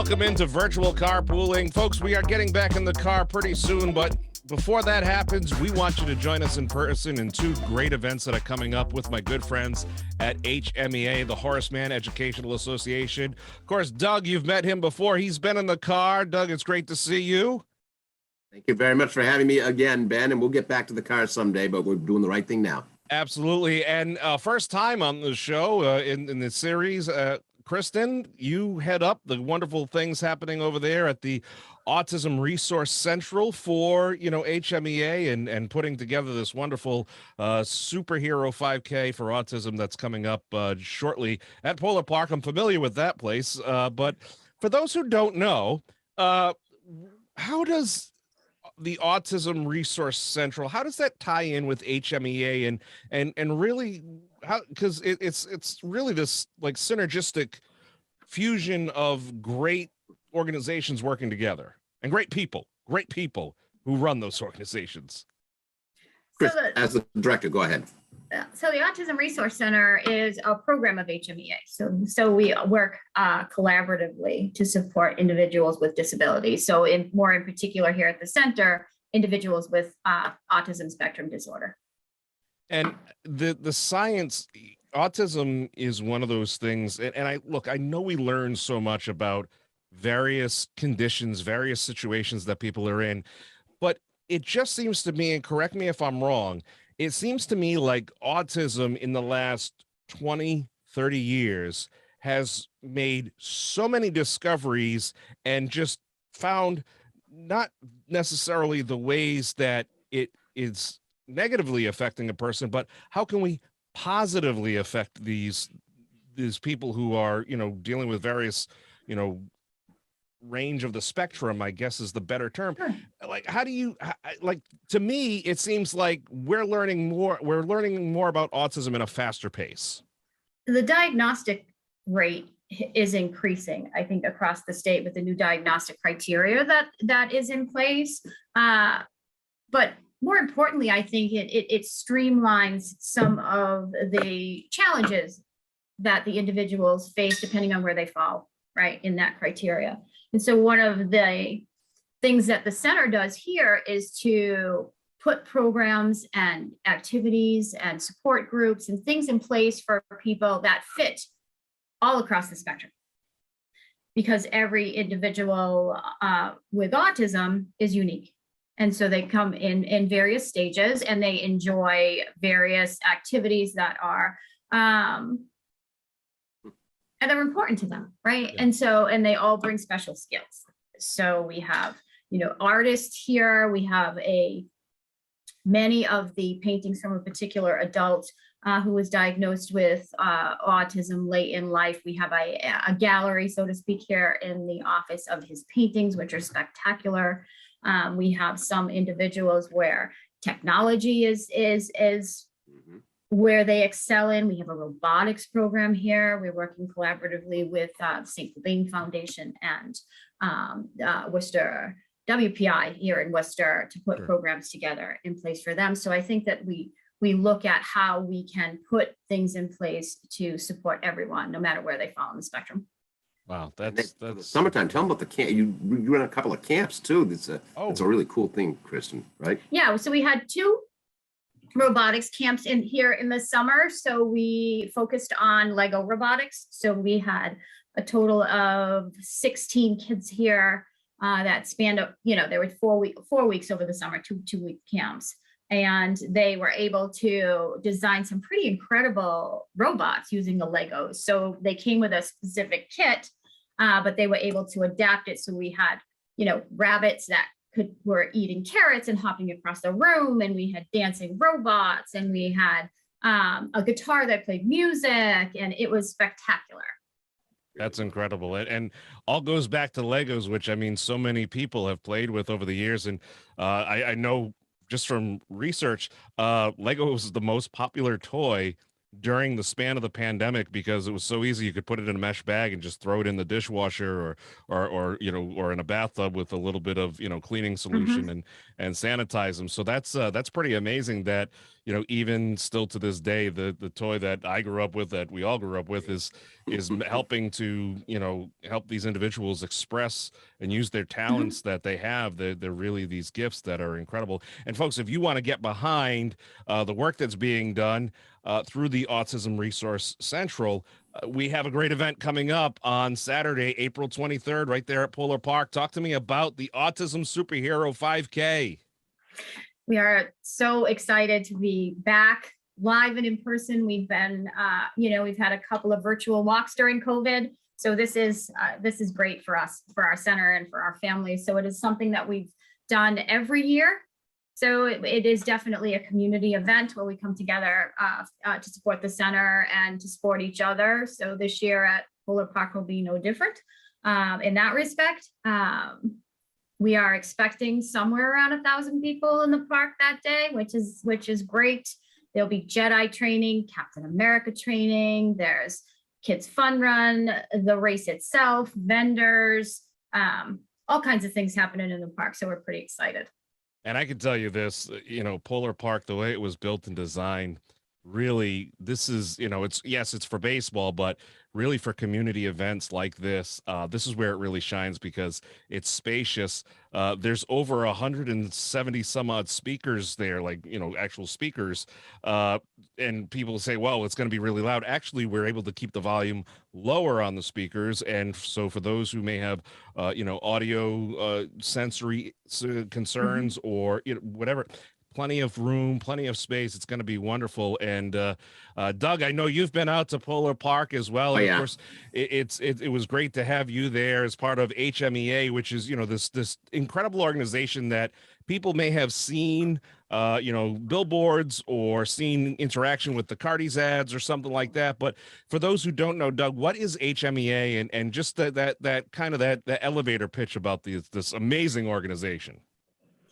Welcome into virtual carpooling. Folks, we are getting back in the car pretty soon, but before that happens, we want you to join us in person in two great events that are coming up with my good friends at HMEA, the Horace Mann Educational Association. Of course, Doug, you've met him before. He's been in the car. Doug, it's great to see you. Thank you very much for having me again, Ben, and we'll get back to the car someday, but we're doing the right thing now. Absolutely. And first time on the show in the series, Kristen, you head up the wonderful things happening over there at the Autism Resource Central for, HMEA and putting together this wonderful superhero 5K for autism that's coming up shortly at Polar Park. I'm familiar with that place. But for those who don't know, how does the Autism Resource Central, how does that tie in with HMEA and really how, because it's really this like synergistic fusion of great organizations working together and great people who run those organizations. Chris, as the director, go ahead. So the Autism Resource Center is a program of HMEA. So we work collaboratively to support individuals with disabilities. So in particular here at the center, individuals with autism spectrum disorder. And the science, autism is one of those things. And I know we learn so much about various conditions, various situations that people are in, but it just seems to me, and correct me if I'm wrong, it seems to me like autism in the last 20, 30 years has made so many discoveries and just found not necessarily the ways that it is negatively affecting a person, but how can we positively affect these people who are, dealing with various, range of the spectrum, I guess is the better term. Sure. Like, how do you, like, to me, it seems like we're learning more about autism in a faster pace. The diagnostic rate is increasing, I think, across the state with the new diagnostic criteria that is in place. But more importantly, I think it streamlines some of the challenges that the individuals face depending on where they fall, right, in that criteria. And so one of the things that the center does here is to put programs and activities and support groups and things in place for people that fit all across the spectrum. Because every individual with autism is unique. And so they come in various stages and they enjoy various activities that are and they're important to them, right? Yeah. And they all bring special skills. So we have, artists here. We have many of the paintings from a particular adult who was diagnosed with autism late in life. We have a gallery, so to speak, here in the office of his paintings, which are spectacular. We have some individuals where technology is where they excel in. We have a robotics program here. We're working collaboratively with St. Cobain Foundation and Worcester WPI here in Worcester to put programs together in place for them. So I think that we look at how we can put things in place to support everyone, no matter where they fall on the spectrum. Wow, that's summertime. Tell them about the camp. You run a couple of camps too. That's a really cool thing, Kristen, right? Yeah. So we had 2 robotics camps in here in the summer. So we focused on Lego robotics. So we had a total of 16 kids here that spanned up. There were 4 weeks over the summer, two-week camps. And they were able to design some pretty incredible robots using the Legos. So they came with a specific kit, but they were able to adapt it. So we had, rabbits that were eating carrots and hopping across the room. And we had dancing robots and we had a guitar that played music, and it was spectacular. That's incredible. And all goes back to Legos, which I mean, so many people have played with over the years. And I know just from research, Lego was the most popular toy during the span of the pandemic because it was so easy. You could put it in a mesh bag and just throw it in the dishwasher or or in a bathtub with a little bit of, cleaning solution and sanitize them. So that's pretty amazing that, even still to this day, the toy that I grew up with, that we all grew up with, is helping to, help these individuals express and use their talents that they have. They're really these gifts that are incredible. And folks, if you want to get behind the work that's being done through the Autism Resource Central, we have a great event coming up on Saturday, April 23rd, right there at Polar Park. Talk to me about the Autism Superhero 5K. We are so excited to be back live and in person. We've been, we've had a couple of virtual walks during COVID. So this is great for us, for our center and for our families. So it is something that we've done every year. So it is definitely a community event where we come together to support the center and to support each other. So this year at Polar Park will be no different in that respect. We are expecting somewhere around 1,000 people in the park that day, which is great. There'll be Jedi training, Captain America training. There's kids fun run, the race itself, vendors, all kinds of things happening in the park. So we're pretty excited. And I can tell you this, Polar Park, the way it was built and designed, really, this is, it's for baseball, but really for community events like this, this is where it really shines because it's spacious. There's over 170 some odd speakers there, like, actual speakers. And people say, well, it's going to be really loud. Actually, we're able to keep the volume lower on the speakers. And so for those who may have, audio sensory concerns or whatever, plenty of room, plenty of space. It's going to be wonderful. And Doug, I know you've been out to Polar Park as well. Oh, and yeah. Of course, it was great to have you there as part of HMEA, which is, this incredible organization that people may have seen, billboards or seen interaction with the Cardi's ads or something like that. But for those who don't know, Doug, what is HMEA and just that kind of that elevator pitch about this amazing organization?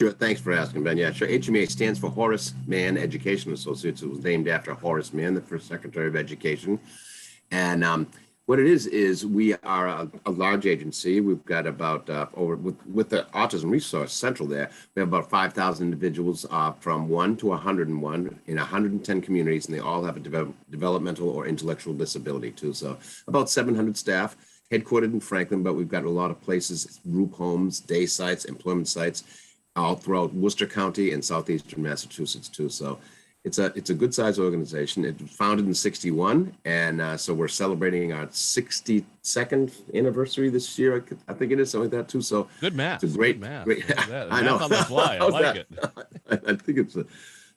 Sure. Thanks for asking, Ben. Yeah, sure. HMEA stands for Horace Mann Education Associates. It was named after Horace Mann, the first Secretary of Education. And what it is we are a large agency. We've got about with the Autism Resource Central there, we have about 5,000 individuals from 1 to 101 in 110 communities, and they all have a developmental or intellectual disability too. So about 700 staff, headquartered in Franklin, but we've got a lot of places, group homes, day sites, employment sites, all throughout Worcester County and southeastern Massachusetts too. So it's a good sized organization. It was founded in '61, and so we're celebrating our 62nd anniversary this year. I think it is something like that too. So good math. It's a great math. I know. Math on the fly. I like it. I think it's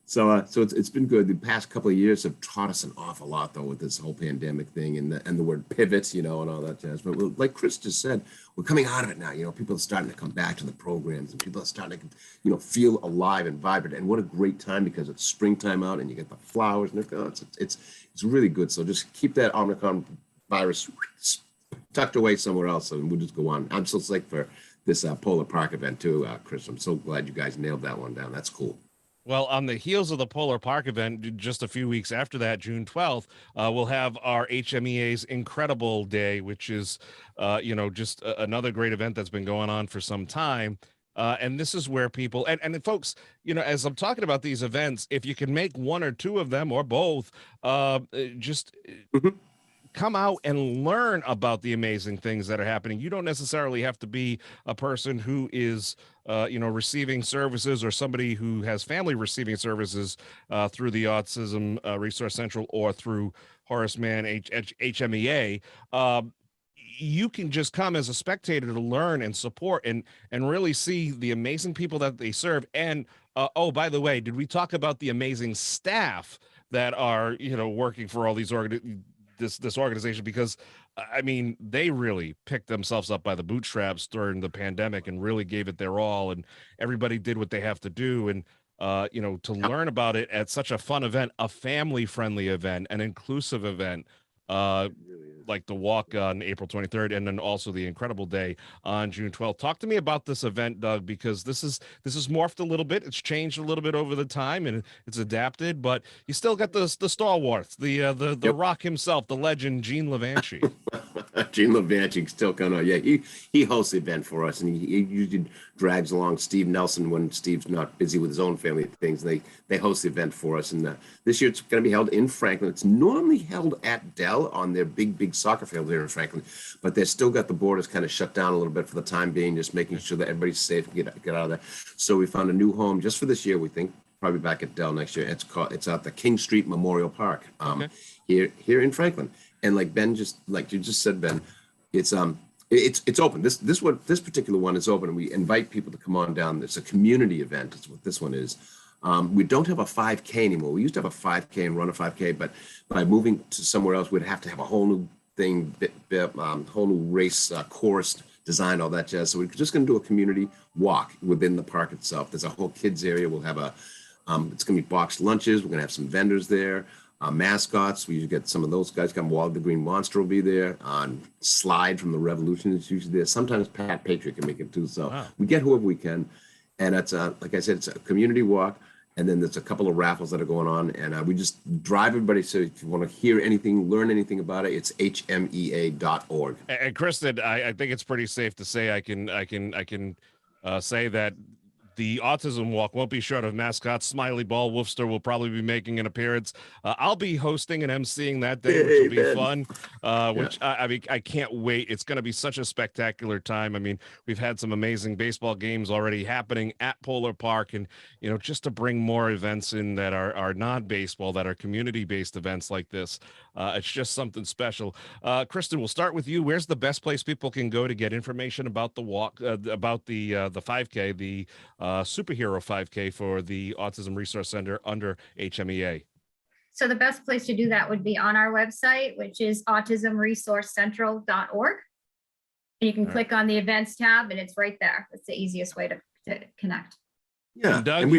so it's been good. The past couple of years have taught us an awful lot, though, with this whole pandemic thing and the word pivot, and all that jazz. But like Chris just said, we're coming out of it now. People are starting to come back to the programs, and people are starting to, feel alive and vibrant. And what a great time, because it's springtime out, and you get the flowers and everything. It's really good. So just keep that Omicron virus tucked away somewhere else, and we'll just go on. I'm so psyched for this Polar Park event too, Chris. I'm so glad you guys nailed that one down. That's cool. Well, on the heels of the Polar Park event, just a few weeks after that, June 12th, we'll have our HMEA's incredABLE Day, which is, just another great event that's been going on for some time. And this is where people, and folks, as I'm talking about these events, if you can make one or two of them or both, just come out and learn about the amazing things that are happening. You don't necessarily have to be a person who is, receiving services or somebody who has family receiving services through the Autism Resource Central or through Horace Mann HMEA. You can just come as a spectator to learn and support and really see the amazing people that they serve. And oh, by the way, did we talk about the amazing staff that are, working for all these this organization? Because I mean, they really picked themselves up by the bootstraps during the pandemic and really gave it their all, and everybody did what they have to do. And to learn about it at such a fun event, a family friendly event, an inclusive event, like the walk on April 23rd, and then also the incredible day on June 12th. Talk to me about this event, Doug, because this is morphed a little bit. It's changed a little bit over the time, and it's adapted, but you still got the stalwarts, the Rock himself, the legend, Gene Levanchi. Gene Levanchi still coming on. Yeah, he hosts the event for us, and he usually drags along Steve Nelson when Steve's not busy with his own family things. They host the event for us, and this year it's going to be held in Franklin. It's normally held at Dell on their big soccer field there in Franklin, but they've still got the borders kind of shut down a little bit for the time being, just making sure that everybody's safe and get out of there. So we found a new home just for this year. We think probably back at Dell next year. It's at the King Street Memorial Park here in Franklin. And like you just said, Ben, it's open. This particular one is open, and we invite people to come on down. It's a community event. Is what this one is. We don't have a 5K anymore. We used to have a 5K and run a 5K, but by moving to somewhere else, we'd have to have a whole new thing, whole new race course design, all that jazz. So we're just going to do a community walk within the park itself. There's a whole kids area. We'll have it's going to be boxed lunches. We're going to have some vendors there. Mascots, we usually get some of those guys come. Wally the Green Monster will be there. Slide from the Revolution is usually there. Sometimes Pat Patriot can make it too. So we get whoever we can. And it's like I said, it's a community walk. And then there's a couple of raffles that are going on. And we just drive everybody. So if you want to hear anything, learn anything about it, it's HMEA.org. And Kristen, I think it's pretty safe to say I can say that the Autism Walk won't be short of mascots. Smiley Ball Wolfster will probably be making an appearance. I'll be hosting and emceeing that day, which will be fun. I mean, I can't wait. It's going to be such a spectacular time. I mean, we've had some amazing baseball games already happening at Polar Park, and just to bring more events in that are non-baseball, that are community-based events like this. It's just something special. Kristen, we'll start with you. Where's the best place people can go to get information about the walk, about the 5K, the Superhero 5K for the Autism Resource Center under HMEA? So the best place to do that would be on our website, which is autismresourcecentral.org. And you can click on the events tab, and it's right there. It's the easiest way to connect. Yeah, and Doug,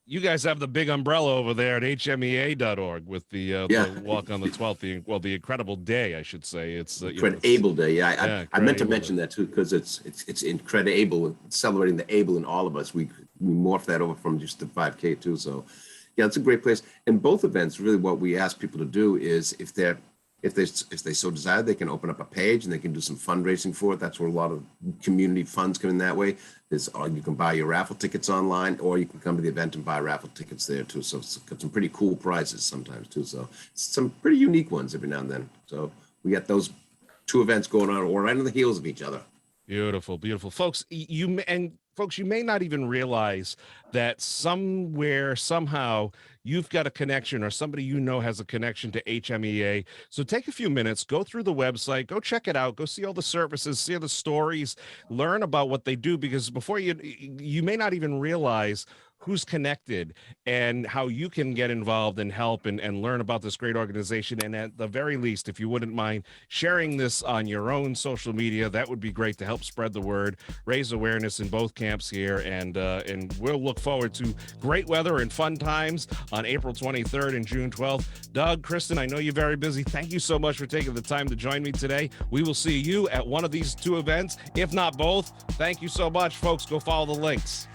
you guys have the big umbrella over there at HMEA.org with the walk on the 12th. The incredible day, I should say. It's incredABLE Day. Yeah, I meant to mention that too, because it's incredABLE, celebrating the able in all of us. We morphed that over from just the 5K too. So yeah, it's a great place. And both events, really, what we ask people to do is if they so desire, they can open up a page and they can do some fundraising for it. That's where a lot of community funds come in that way. You can buy your raffle tickets online, or you can come to the event and buy raffle tickets there too. So it's got some pretty cool prizes sometimes too. So some pretty unique ones every now and then. So we got those two events going on, or right on the heels of each other. Beautiful, beautiful. Folks, you may not even realize that somewhere, somehow, you've got a connection, or somebody has a connection to HMEA. So take a few minutes, go through the website, go check it out, go see all the services, see the stories, learn about what they do, because before you may not even realize who's connected and how you can get involved and help and learn about this great organization. And at the very least, if you wouldn't mind sharing this on your own social media, that would be great to help spread the word, raise awareness in both camps here. And we'll look forward to great weather and fun times on April 23rd and June 12th. Doug, Kristen, I know you're very busy. Thank you so much for taking the time to join me today. We will see you at one of these two events, if not both. Thank you so much, folks. Go follow the links.